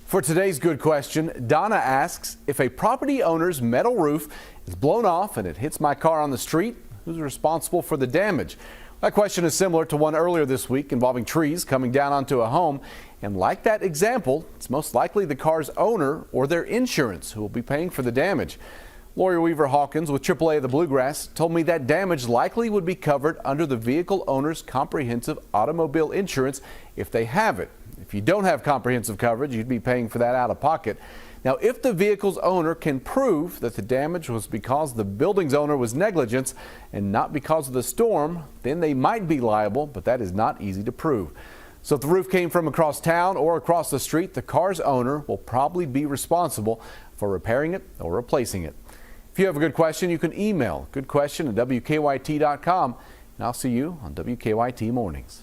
For today's good question, Donna asks, if a property owner's metal roof is blown off and it hits my car on the street, who's responsible for the damage? That question is similar to one earlier this week involving trees coming down onto a home. And like that example, it's most likely the car's owner or their insurance who will be paying for the damage. Lawyer Weaver Hawkins with AAA of the Bluegrass told me that damage likely would be covered under the vehicle owner's comprehensive automobile insurance if they have it. If you don't have comprehensive coverage, you'd be paying for that out of pocket. Now, if the vehicle's owner can prove that the damage was because the building's owner was negligent and not because of the storm, then they might be liable, but that is not easy to prove. So if the roof came from across town or across the street, the car's owner will probably be responsible for repairing it or replacing it. If you have a good question, you can email goodquestion@wkyt.com, and I'll see you on WKYT Mornings.